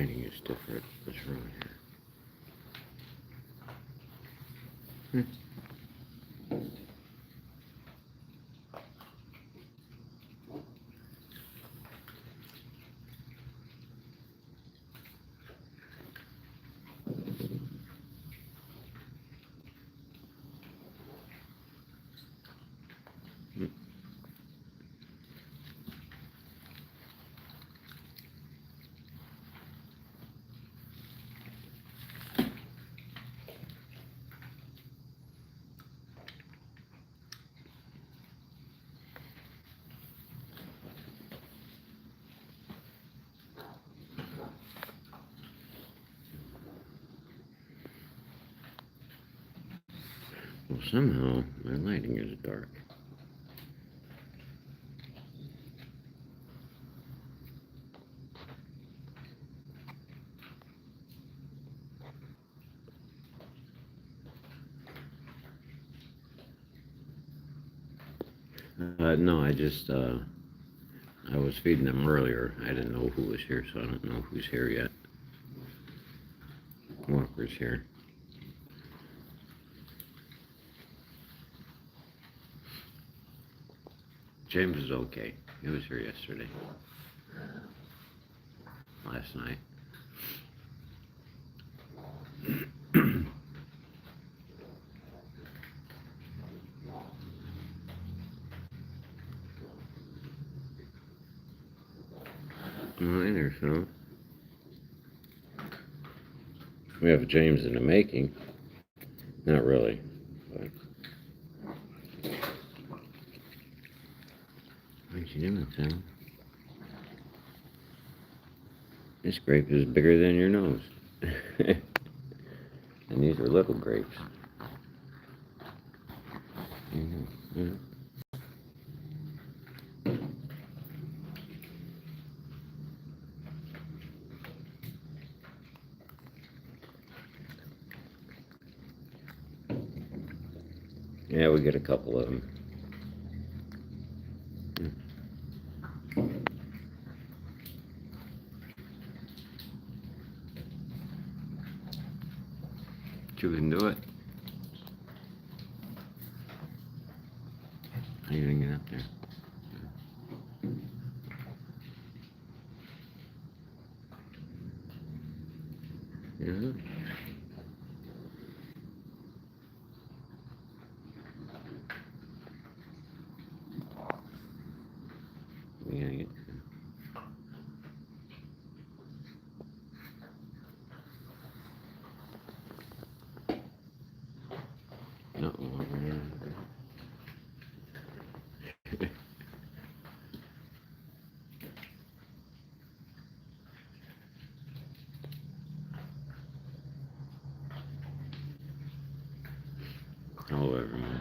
lighting is different. What's wrong here? Well, somehow my lighting is dark. No, I was feeding them earlier. I didn't know who was here, so I don't know who's here yet. Walker's here. James is okay. He was here yesterday. Last night. Oh, hi there, Phil. We have James in the making. Not really, but... What you doing, Phil? This grape is bigger than your nose. And these are little grapes. Mm-hmm. Yeah, we get a couple of them. You can do it. How you gonna get up there? Yeah. We gotta get. No. Hello, everyone.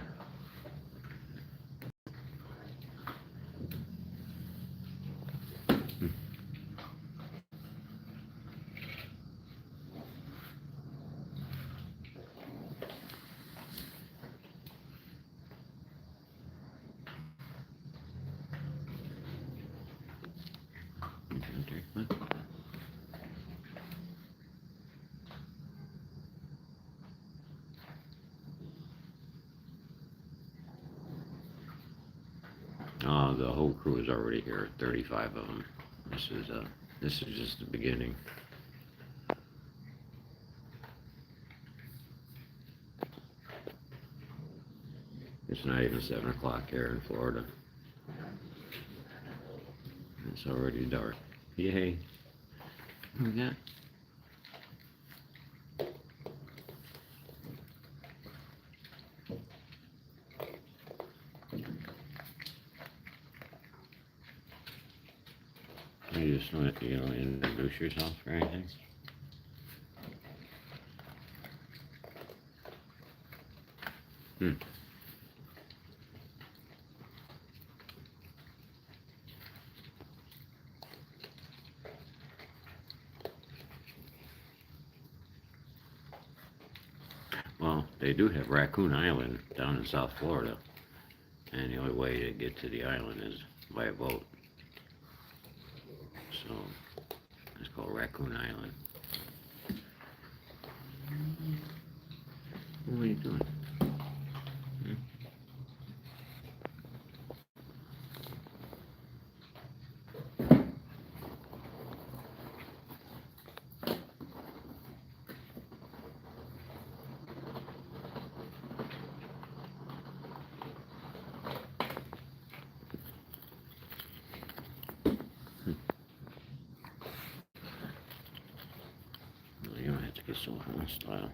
The whole crew is already here. 35 of them. This is just the beginning. It's not even 7 o'clock here in Florida. It's already dark. Yay! Look at that. You just want to, introduce yourself or anything? Well, they do have Raccoon Island down in South Florida, and the only way to get to the island is by a boat. So, it's called Raccoon Island. What are you doing? You don't have to get so hostile.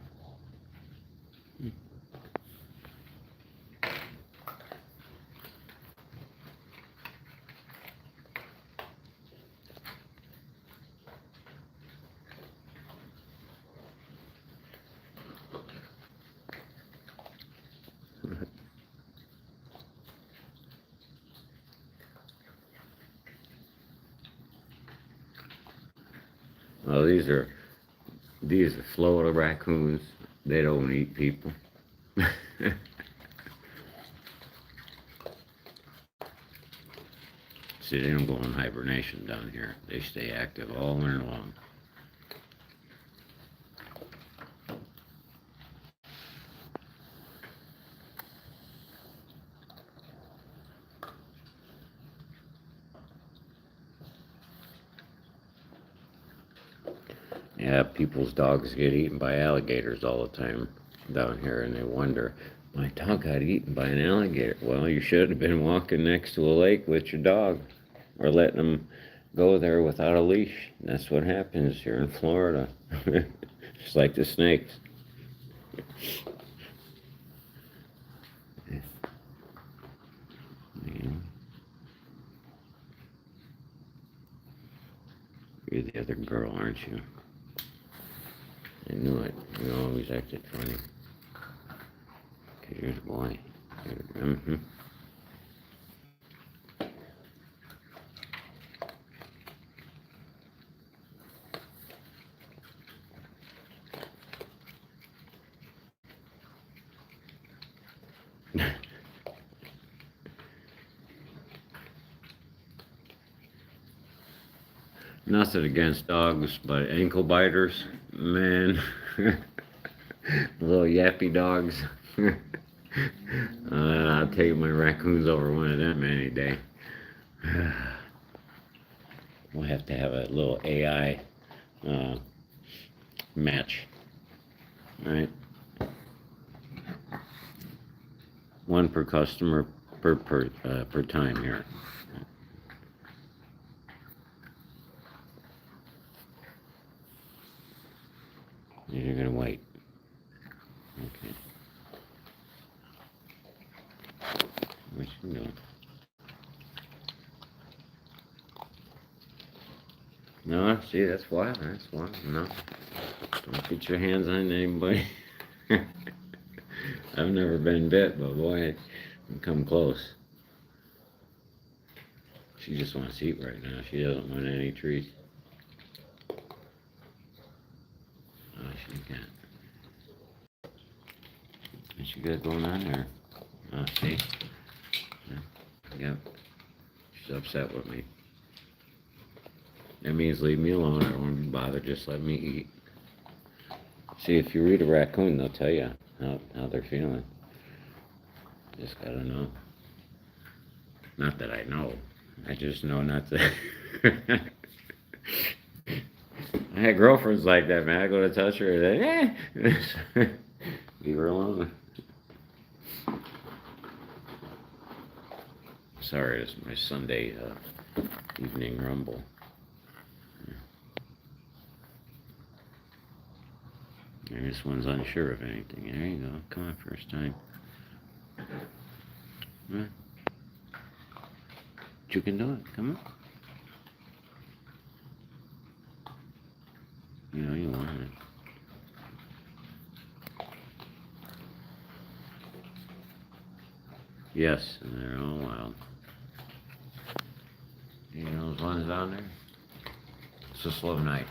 Well, these are Florida raccoons. They don't eat people. See, they don't go in hibernation down here. They stay active all winter long. Yeah, people's dogs get eaten by alligators all the time down here, and they wonder, my dog got eaten by an alligator. Well, you should have been walking next to a lake with your dog, or letting them go there without a leash. That's what happens here in Florida. Just like the snakes. Yeah. You're the other girl, aren't you? I knew it. You always acted funny. Okay, here's a boy. Mm-hmm. Nothing against dogs, but ankle biters, man. Little yappy dogs. I'll take my raccoons over one of them any day. We'll have to have a little AI match, right? One per customer per time here. You're gonna wait. Okay. What you doing? No, see, that's why. That's why. No, don't get your hands on anybody. I've never been bit, but boy, I come close. She just wants to eat right now. She doesn't want any treats. Oh, she can't. What you got going on there? Oh, see? Yep. She's upset with me. That means leave me alone. I don't want to be bothered. Just let me eat. See, if you read a raccoon, they'll tell you how they're feeling. Just gotta know. Not that I know. I just know not to. I had girlfriends like that, man. I go to touch her, and then, leave her alone. Sorry, it's my Sunday evening rumble. And this one's unsure of anything. There you go. Come on, first time. Come on. You can do it. Come on. You know you want it. Yes, and they're all wild. You know those ones down there? It's a slow night.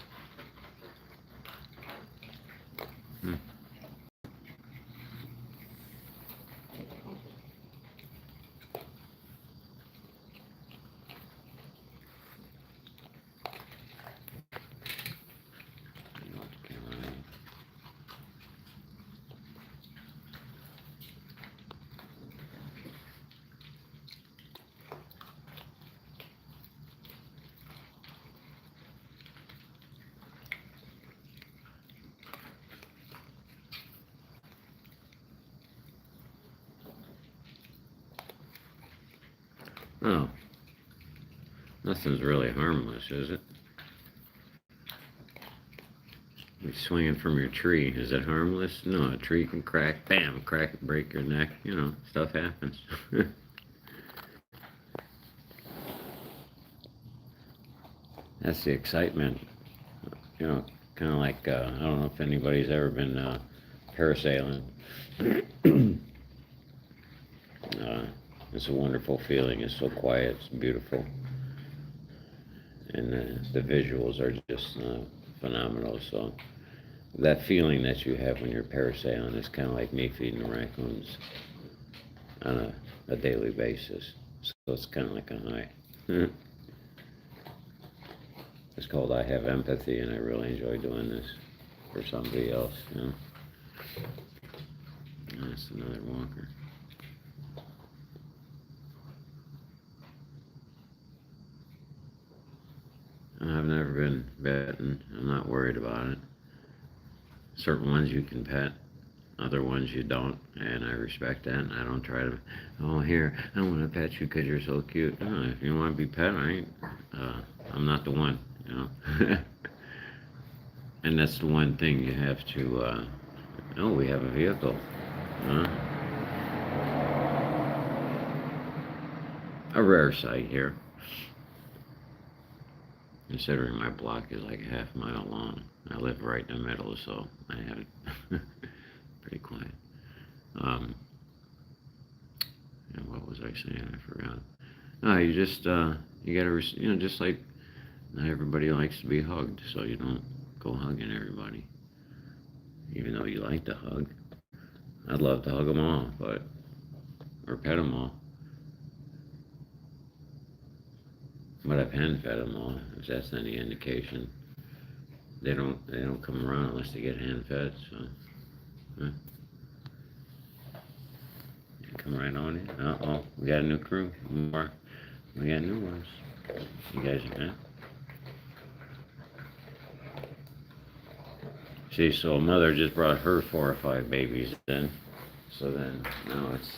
Oh, nothing's really harmless, is it? You're swinging from your tree. Is it harmless? No, a tree can crack. Bam, crack, break your neck. You know, stuff happens. That's the excitement. You know, kind of like, I don't know if anybody's ever been parasailing. It's a wonderful feeling. It's so quiet. It's beautiful. And the visuals are just phenomenal. So that feeling that you have when you're parasailing is kind of like me feeding the raccoons on a daily basis. So it's kind of like a high. It's called I Have Empathy, and I really enjoy doing this for somebody else, you know. That's another walker. I've never been bitten. I'm not worried about it. Certain ones you can pet, other ones you don't, and I respect that. And I don't try to, oh, here, I want to pet you because you're so cute. No, if you want to be pet, I'm not the one, you know. And that's the one thing you have to, oh, we have a vehicle. A rare sight here, considering my block is like a half mile long. I live right in the middle, so I have it pretty quiet. And what was I saying? I forgot. No, you just, you gotta, you know, just like not everybody likes to be hugged, so you don't go hugging everybody. Even though you like to hug. I'd love to hug them all, or pet them all. But I've hand fed them all, if that's any indication. They don't come around unless they get hand fed, so. Huh? Come right on in. Uh-oh, we got a new crew. More. We got new ones. You guys are good? See, so a mother just brought her 4 or 5 babies in. So then, now it's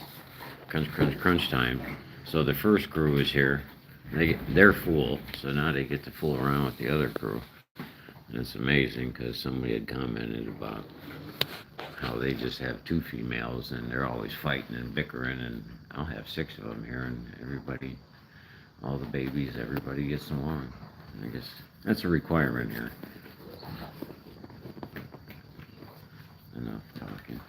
crunch, crunch, crunch time. So the first crew is here. They're full, so now they get to fool around with the other crew. And it's amazing because somebody had commented about how they just have 2 females and they're always fighting and bickering, and I'll have 6 of them here, and everybody, all the babies, everybody gets along. I guess that's a requirement here. Enough talking.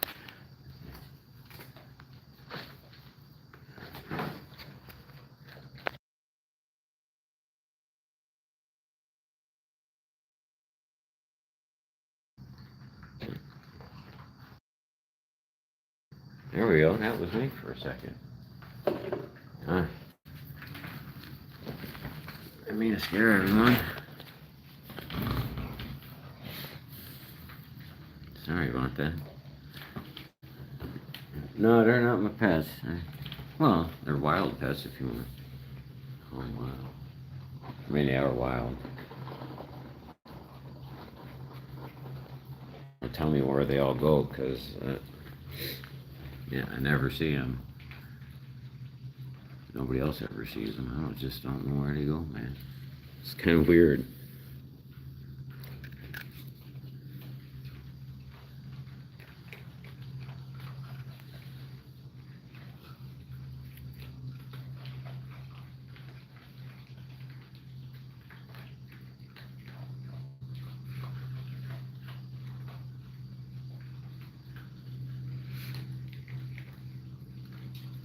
There we go. That was me for a second. I mean to scare everyone. Sorry about that. No, they're not my pets. Well, they're wild pets if you want. Oh, wow. I mean, they are wild. Well, tell me where they all go, because, yeah, I never see them. Nobody else ever sees them. I just don't know where they go, man. It's kind of weird.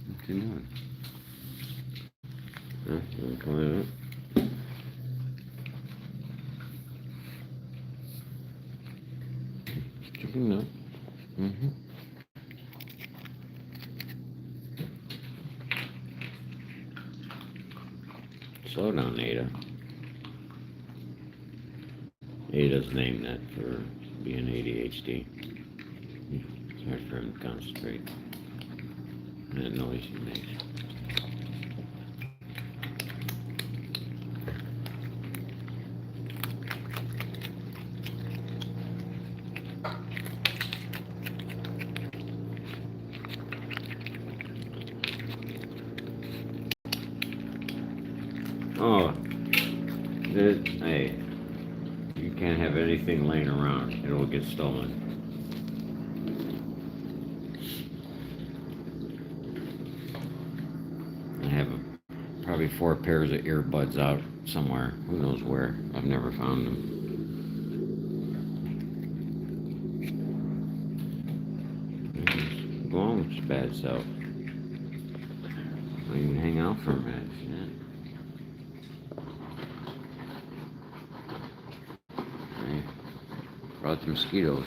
What you doing? Huh? You coming up? Chicken up. Mm-hmm. Slow down, Ada. Ada's named that for being ADHD. It's hard for him to concentrate. And the noise he makes. Oh, hey, you can't have anything laying around. It'll get stolen. I have probably 4 pairs of earbuds out somewhere. Who knows where? I've never found them. Go on with your bad self. Don't even hang out for a minute. Shit. Hey, brought the mosquitoes.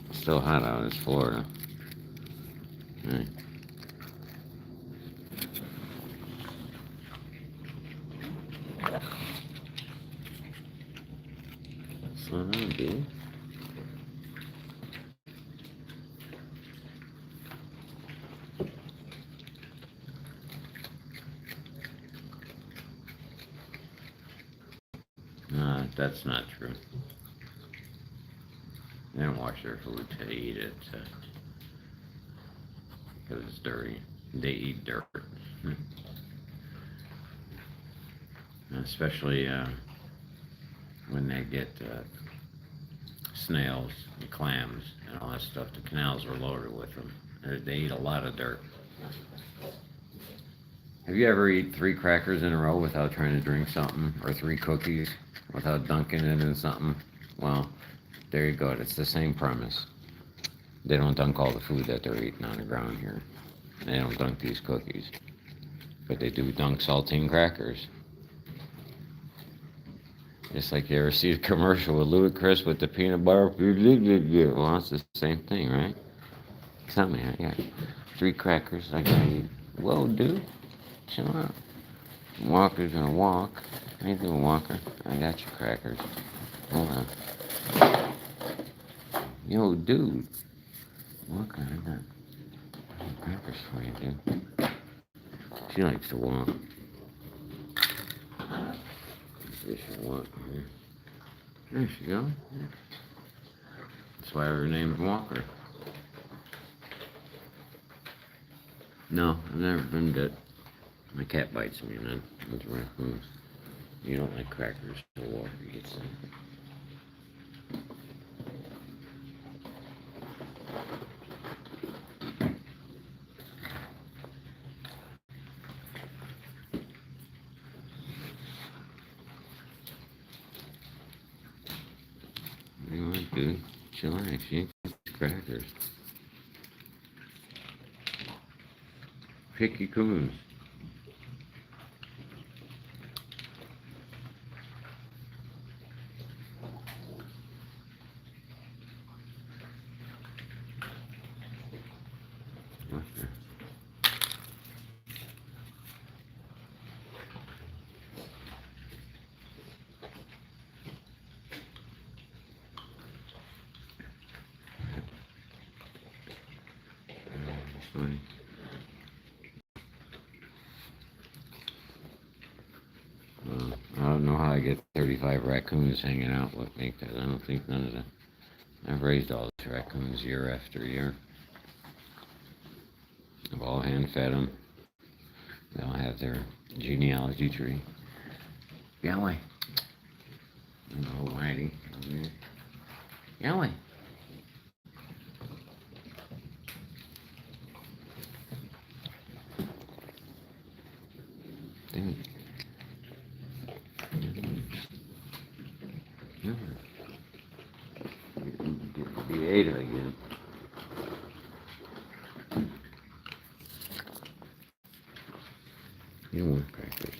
It's still hot out. It's Florida. Hey. Slow down, dude. That's not true. They don't wash their food to eat it, because it's dirty. They eat dirt. Especially when they get snails and clams and all that stuff. The canals are loaded with them. They eat a lot of dirt. Have you ever eaten 3 crackers in a row without trying to drink something? Or 3 cookies without dunking it in something? Well, there you go. It's the same premise. They don't dunk all the food that they're eating on the ground here. They don't dunk these cookies. But they do dunk saltine crackers. Just like you ever see the commercial with Ludacris with the peanut butter. Well, it's the same thing, right? Tell me, I got 3 crackers I gotta eat. Whoa, dude. Chill out. Walker's gonna walk. How you doing, Walker? I got your crackers. Hold on. Yo, dude. Walker, I got crackers for you, dude. She likes to walk. There she walk. There she goes. That's why her name's Walker. No, I've never been bit. My cat bites me, man. With raccoons. You don't like crackers, so Walker gets them. What do you want, dude? Chillax, you ain't got crackers. Picky coons. Okay. Funny. I don't know how I get 35 raccoons hanging out with me, because I don't think none of them. I've raised all these raccoons year after year. I've all hand fed them. They all have their genealogy tree. Yahweh. Almighty. Yahweh. Dude. He ate it again. You don't want crackers.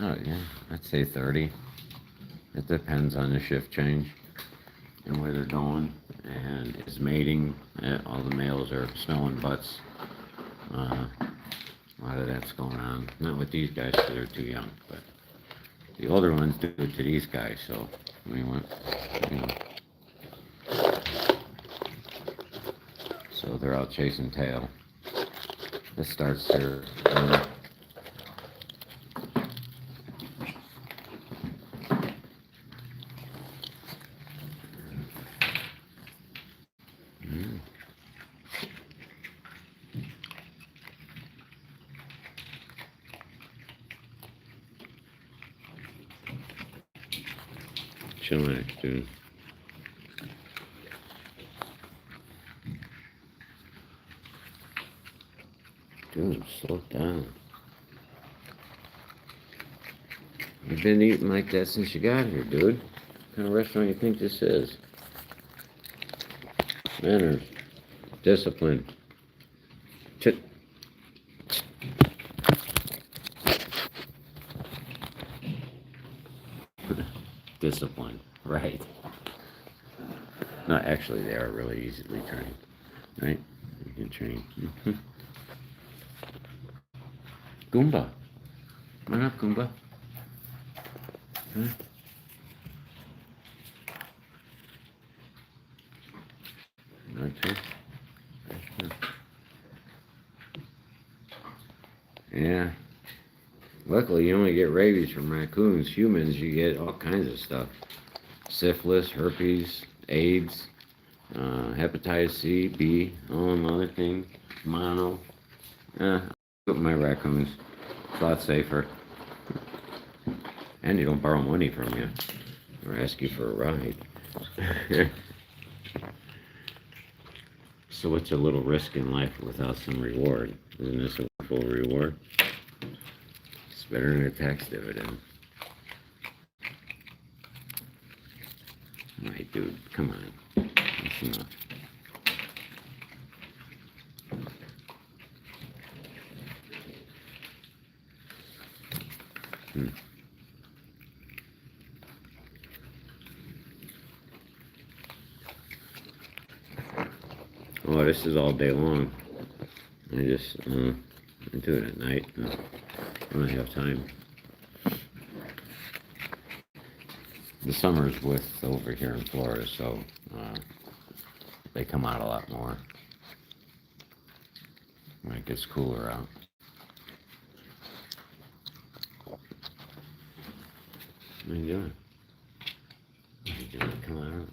Oh yeah, I'd say 30. It depends on the shift change and where they're going, and is mating. All the males are smelling butts. A lot of that's going on. Not with these guys because they're too young, but the older ones do it to these guys. So I mean, what? You know. So they're out chasing tail. This starts here. Chillax, dude. Dude, slow down. You've been eating like that since you got here, dude. What kind of restaurant you think this is? Manners. Discipline. Discipline. Right. No, actually, they are really easily trained. Right? You can train. Goomba. Come on up, Goomba. Huh? Okay. Yeah. Luckily, you only get rabies from raccoons. Humans, you get all kinds of stuff. Syphilis, herpes, AIDS, hepatitis C, B, another thing, mono. With my raccoons. It's a lot safer. And you don't borrow money from you or ask you for a ride. So what's a little risk in life without some reward? Isn't this a full reward? It's better than a tax dividend. All right, dude, come on. That's enough. Oh, this is all day long. I just I do it at night. I don't have time. The summer's with over here in Florida, so they come out a lot more when it gets cooler out. What are you doing? What are you doing? Come on out.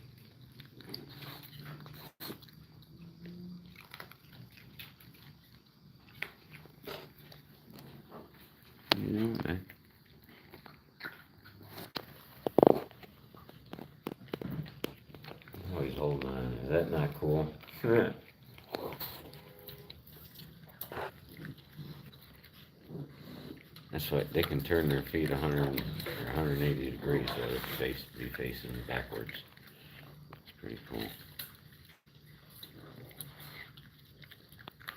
You know, always holding on. Is that not cool? That's what they can turn their feet 100 or 180 degrees, so they be facing backwards. It's pretty cool.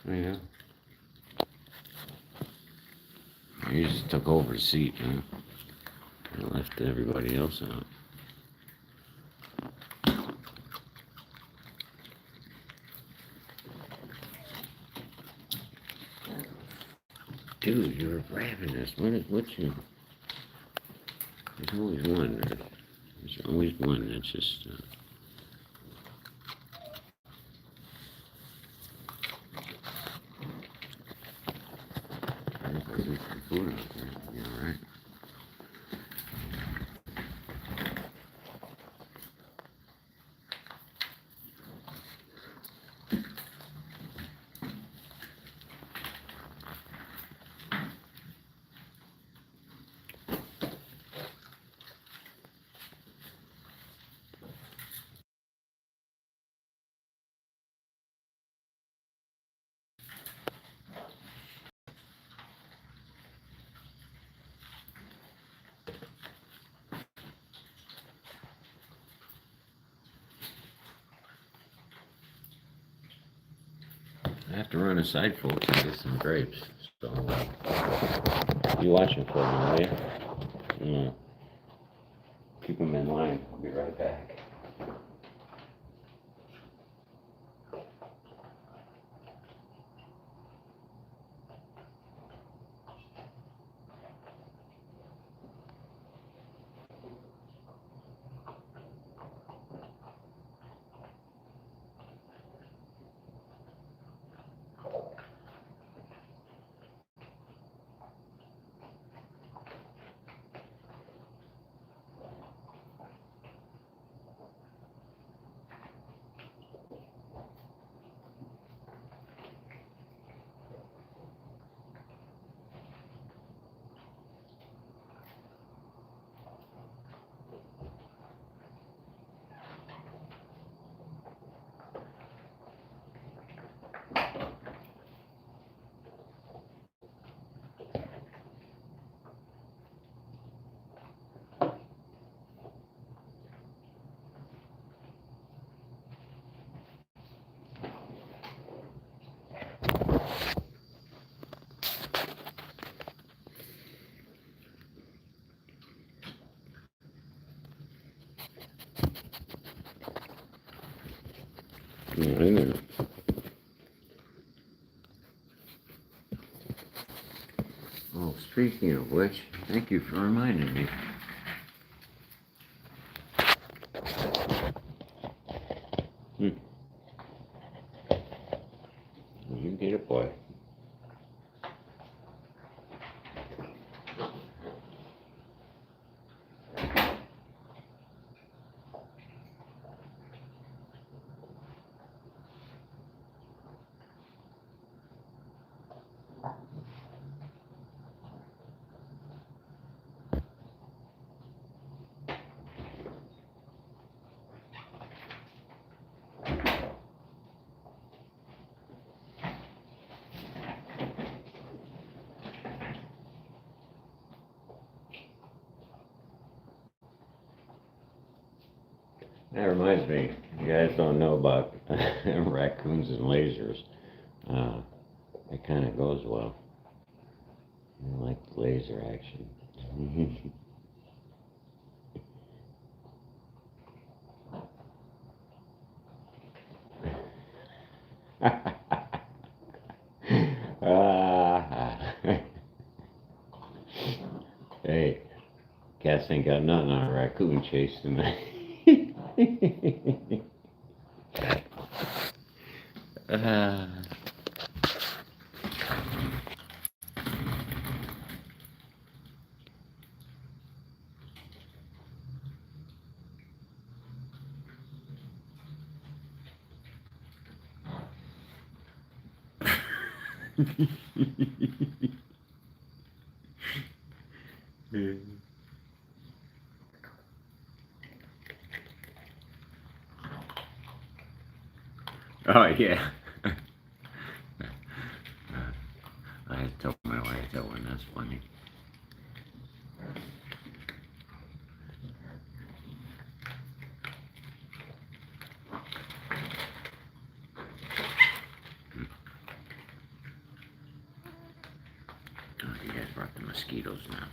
Yeah. You just took over the seat, huh? And left everybody else out. Dude, you're ravenous. What's your... There's always one. There's always one that's just... There's some food out there. You all right? I have to run a side full to get some grapes. So, you watching for me, will you? Yeah. Keep them in line. I'll be right back. Yeah, I know. Oh, speaking of which, thank you for reminding me. You get it, boy. That reminds me, you guys don't know about raccoons and lasers. It kind of goes well. I like the laser action. Ah. Hey, cats ain't got nothing on a raccoon chase tonight. Ah. Oh yeah. I had to tell my wife that one. That's funny. Oh, you guys brought the mosquitoes now.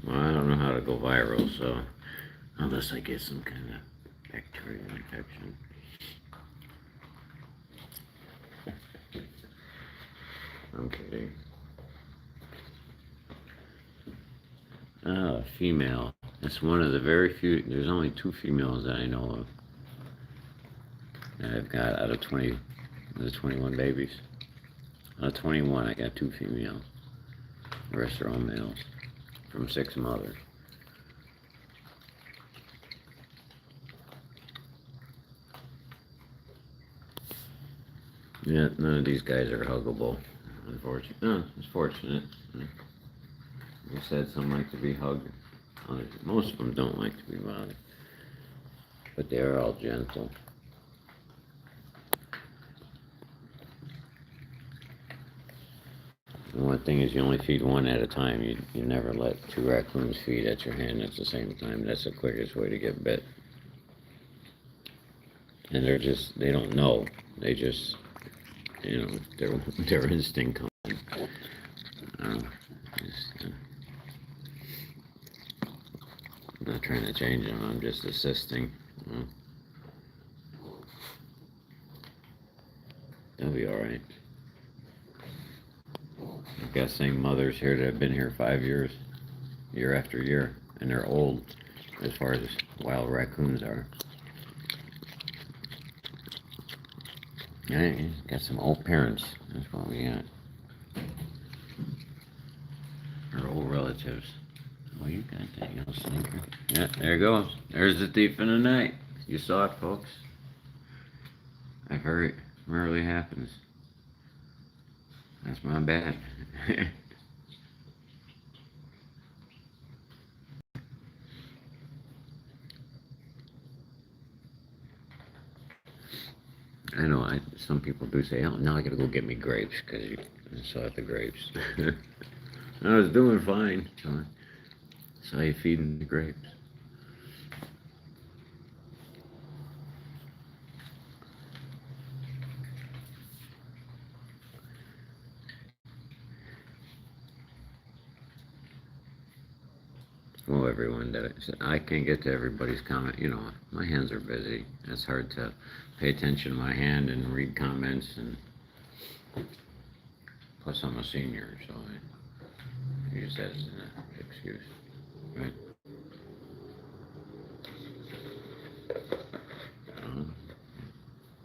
Well, I don't know how to go viral, so unless I get some kind of bacterial infection. I'm kidding. Female. It's one of the very few. There's only 2 females that I know of that I've got out of 20, the 21 babies. Out of 21, I got 2 females. The rest are all males from 6 mothers. Yeah, none of these guys are huggable. Unfortunately, no, it's fortunate. You said some like to be hugged. Most of them don't like to be bothered, but they are all gentle. And one thing is, you only feed one at a time. You never let 2 raccoons feed at your hand at the same time. That's the quickest way to get bit. And they don't know. They just, their instinct comes. I'm not trying to change them. I'm just assisting. They'll be all right. I've got same mothers here that have been here 5 years, year after year, and they're old as far as wild raccoons are. Yeah, got some old parents. That's what we got. Or old relatives. Oh, you got that, you little sneaker. Yeah, there it goes. There's the thief in the night. You saw it, folks. I've heard it rarely happens. That's my bad. I know, some people do say, oh, now I gotta go get me grapes, because you saw the grapes. I was doing fine. So I saw you feeding the grapes. Whoever everyone that I can't get to everybody's comment. You know, my hands are busy. It's hard to pay attention to my hand and read comments, and plus I'm a senior, so I use that as an excuse, right?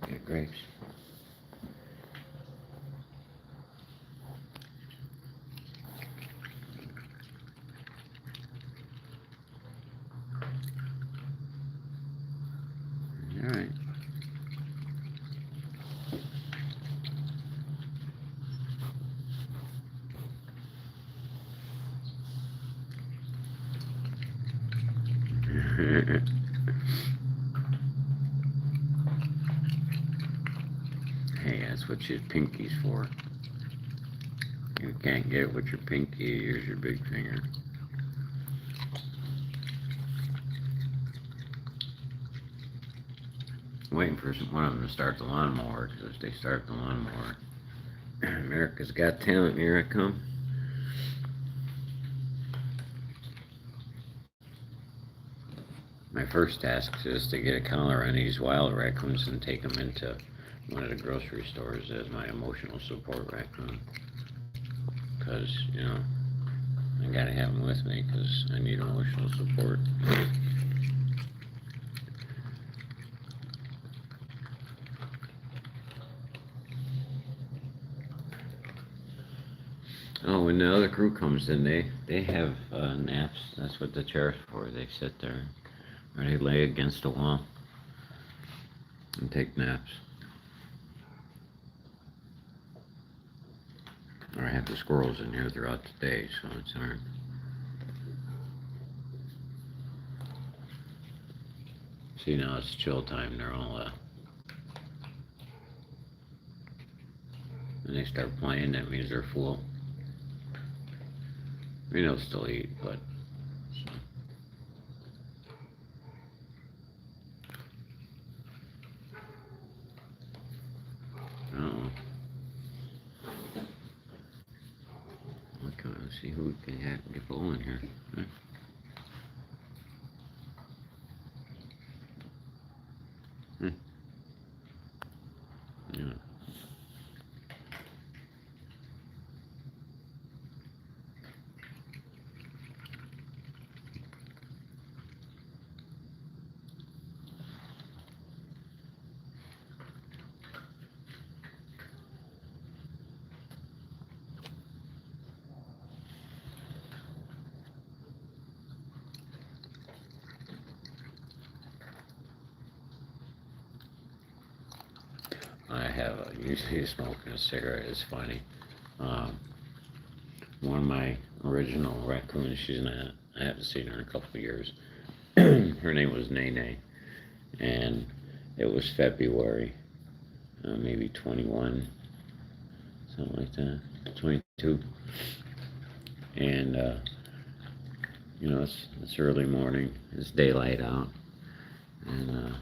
Get grapes. All right. Hey, that's what your pinky's for. You can't get it with your pinky, use your big finger. Waiting for one of them to start the lawnmower, because if they start the lawnmower, America's Got Talent, here I come. My first task is to get a collar on these wild raccoons and take them into one of the grocery stores as my emotional support raccoon. Because, you know, I gotta have them with me because I need emotional support. Oh, when the other crew comes in, they have naps. That's what the chair's for. They sit there, or they lay against the wall and take naps. Or I have the squirrels in here throughout the day, so it's hard. See, now it's chill time. They're all when they start playing, that means they're full. I mean, they'll still eat, but so. Uh-oh. Let's see who can get going here. Huh? Yeah. I have usually smoking a cigarette is funny. One of my original raccoons, she's not, I haven't seen her in a couple of years. Her name was Nene, and it was February, maybe 21, something like that, 22. And, you know, it's early morning, it's daylight out, and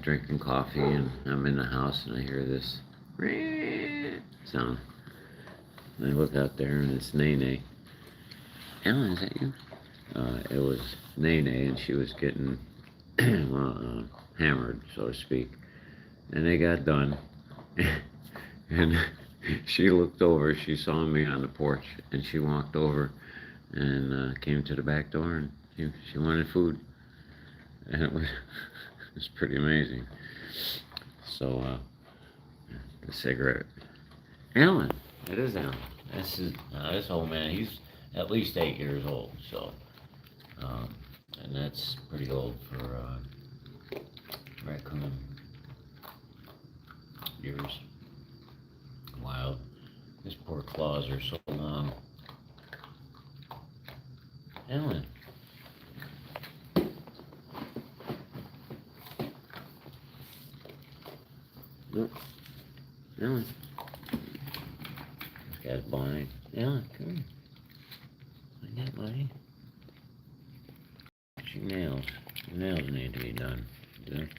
drinking coffee, and I'm in the house, and I hear this sound. And I look out there, and it's Nene. Alan, is that you? It was Nene, and she was getting hammered, so to speak. And they got done, and she looked over. She saw me on the porch, and she walked over and came to the back door, and she wanted food, and it was pretty amazing. So the cigarette, Alan, it is Alan. This old man. He's at least 8 years old. So, and that's pretty old for raccoon years. Wild. His poor claws are so long. Alan. Nope. Alan. This guy's blind. Alan, come here. Find that, buddy. Your nails. Your nails need to be done. Good.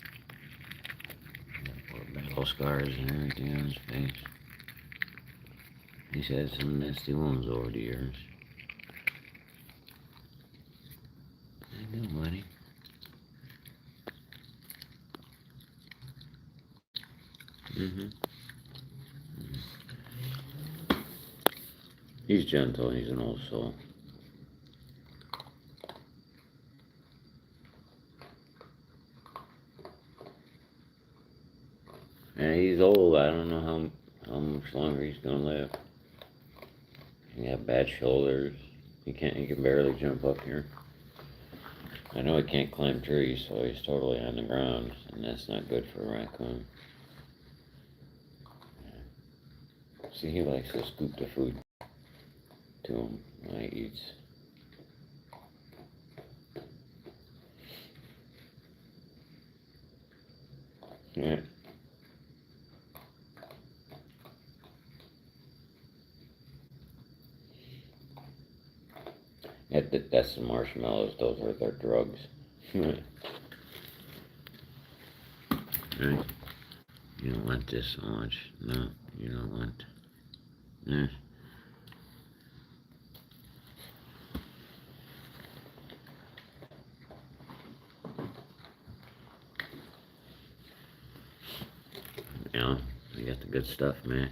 Poor battle scars and everything on his face. He's had some nasty wounds over the years. Mm-hmm. He's gentle. He's an old soul. And he's old. I don't know how much longer he's gonna live. He got bad shoulders. He can barely jump up here. I know he can't climb trees, so he's totally on the ground, and that's not good for a raccoon. See, he likes to scoop the food to him when he eats. Yeah. That's the marshmallows. Those are their drugs. Right. You don't want this so much. No, you don't want. Yeah. You know, I got the good stuff, man.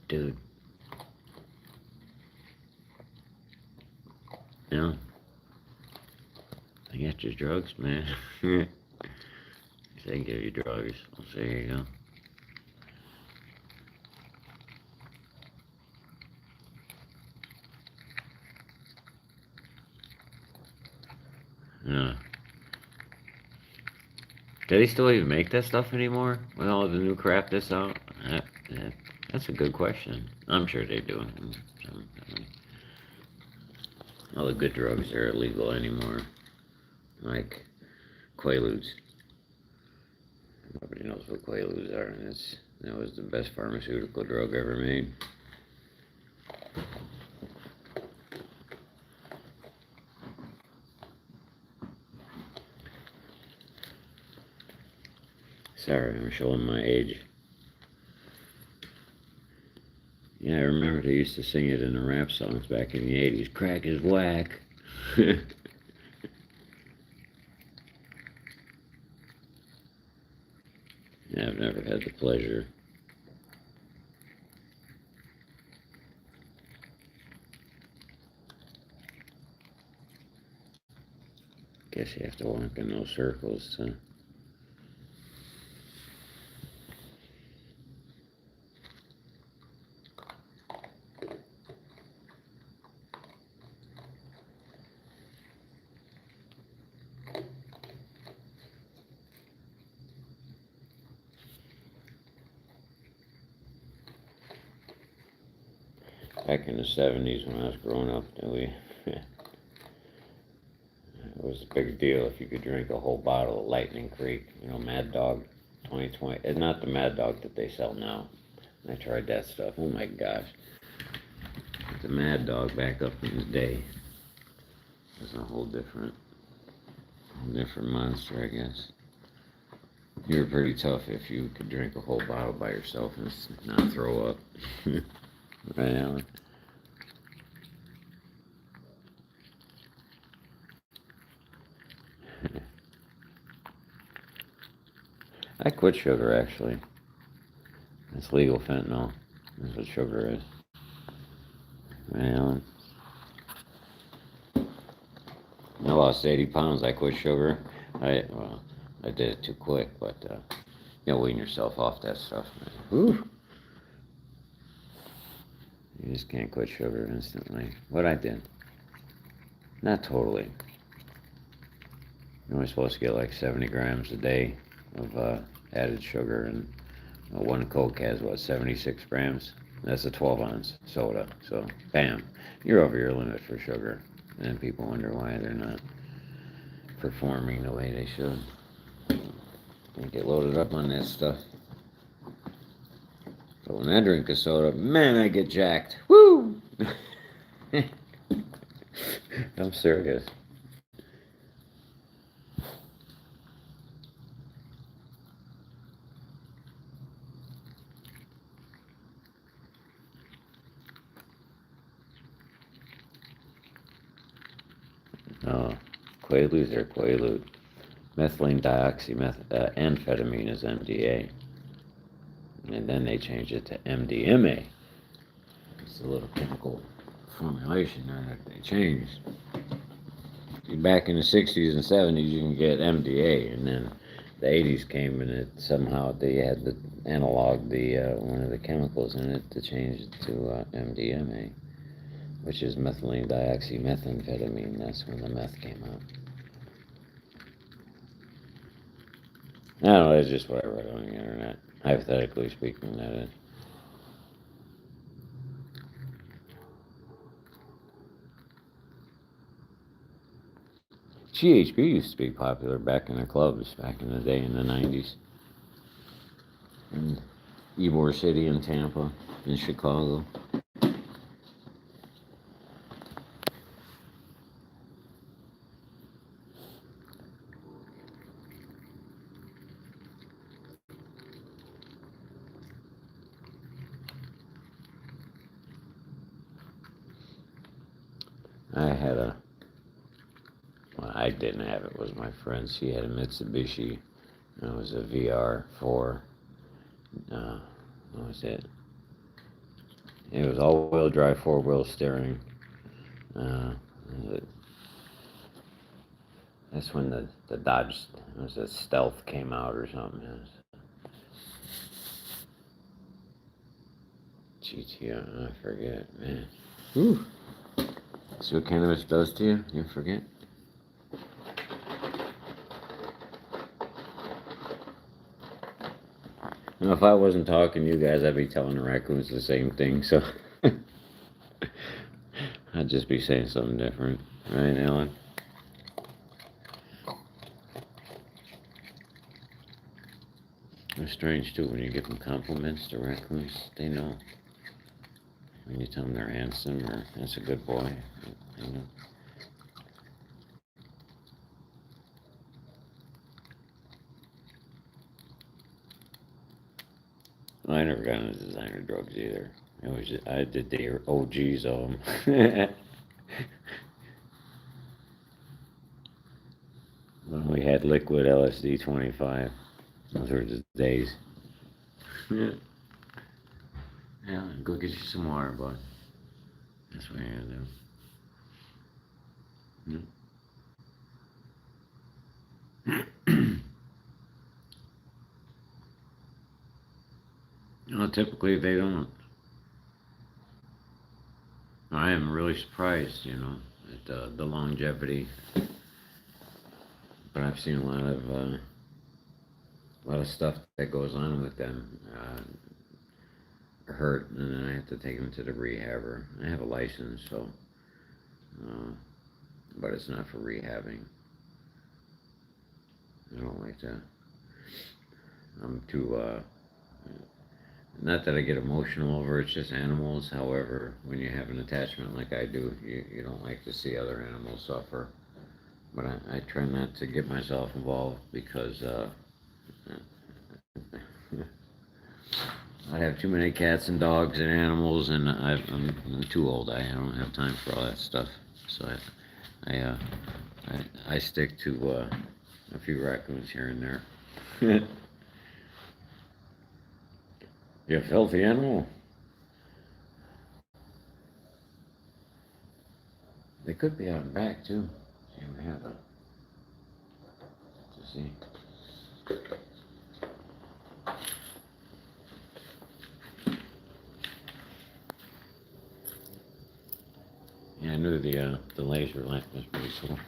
Dude. You know, I got your drugs, man. They give you drugs. Well, there you go. Yeah. Do they still even make that stuff anymore? With all the new crap that's out? That's a good question. I'm sure they do. All the good drugs are illegal anymore. Like Quaaludes. Nobody knows what Quaaludes are, and that was the best pharmaceutical drug ever made. Sorry, I'm showing my age. Yeah, I remember they used to sing it in the rap songs back in the 80s. Crack is whack. Yeah, I've never had the pleasure. Guess you have to walk in those circles to... Back in the 70s when I was growing up, it was a big deal if you could drink a whole bottle of Lightning Creek, Mad Dog 2020. It's not the Mad Dog that they sell now. I tried that stuff. Oh my gosh. The Mad Dog back up in the day was a whole different monster, I guess. You were pretty tough if you could drink a whole bottle by yourself and not throw up. Right, Alan? I quit sugar, actually. It's legal fentanyl. That's what sugar is. Right, Alan? I lost 80 pounds. I quit sugar. I did it too quick, but wean yourself off that stuff, man. Whew. You just can't quit sugar instantly. What I did. Not totally. You're only supposed to get like 70 grams a day of added sugar, and one Coke has, 76 grams? That's a 12-ounce soda. So, bam, you're over your limit for sugar. And then people wonder why they're not performing the way they should. They get loaded up on that stuff. But when I drink a soda, man, I get jacked. Woo! I'm serious. Oh, Quaaludes are Quaalude. Methylene dioxymethamphetamine is MDA. And then they changed it to MDMA. It's a little chemical formulation there that they changed. Back in the 60s and 70s, you can get MDA, and then the 80s came and it somehow they had to analog the one of the chemicals in it to change it to MDMA, which is methylene dioxymethamphetamine. That's when the meth came out. I don't know, it's just what I read on the internet. Hypothetically speaking, that is. GHB used to be popular back in the clubs, back in the day in the 90s. In Ybor City in Tampa, in Chicago. I didn't have it, it was my friend. She had a Mitsubishi. It was a VR4. What was it? It was all-wheel drive, four-wheel steering. That's when the Dodge, was it Stealth came out or something. GTO, I forget, man. Whew. See what cannabis does to you? You forget? You know, if I wasn't talking to you guys, I'd be telling the raccoons the same thing, so I'd just be saying something different. Right, Alan? It's strange, too, when you give them compliments to raccoons, they know. When you tell them they're handsome or that's a good boy, they know. Well, I never got into designer drugs either. I did the OGs of them. When we had liquid LSD 25. Those were the days. Yeah. Yeah, go get you some water, bud. That's what you're gonna do. No, typically they don't. I am really surprised, at the longevity. But I've seen a lot of stuff that goes on with them. Hurt, and then I have to take them to the rehabber. I have a license, so, but it's not for rehabbing. I don't like that. I'm too, not that I get emotional over it, it's just animals. However, when you have an attachment like I do, you don't like to see other animals suffer. But I try not to get myself involved because I have too many cats and dogs and animals, and I'm too old. I don't have time for all that stuff. So I stick to a few raccoons here and there. You a filthy animal. They could be out and back too. You ever have to see. Yeah, I knew the laser lamp was pretty cool.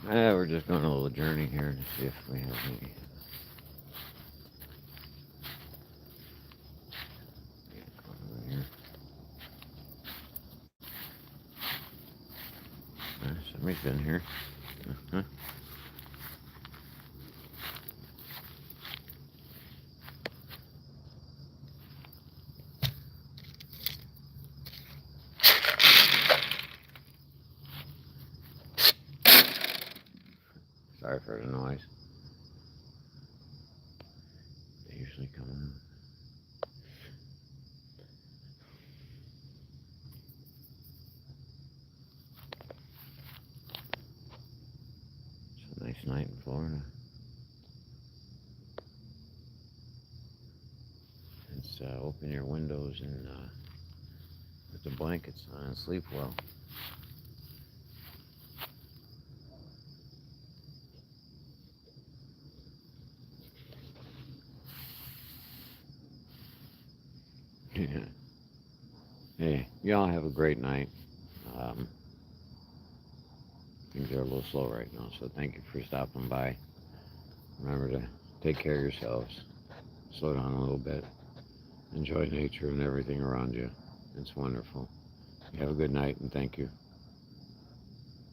We're just going a little journey here to see if we have any. Over here. Somebody's been here. Uh-huh. Sorry for the noise. They usually come in. It's a nice night in Florida. It's open your windows and put the blankets on and sleep well. Hey, y'all have a great night. Things are a little slow right now, so thank you for stopping by. Remember to take care of yourselves. Slow down a little bit. Enjoy nature and everything around you. It's wonderful. You have a good night, and thank you.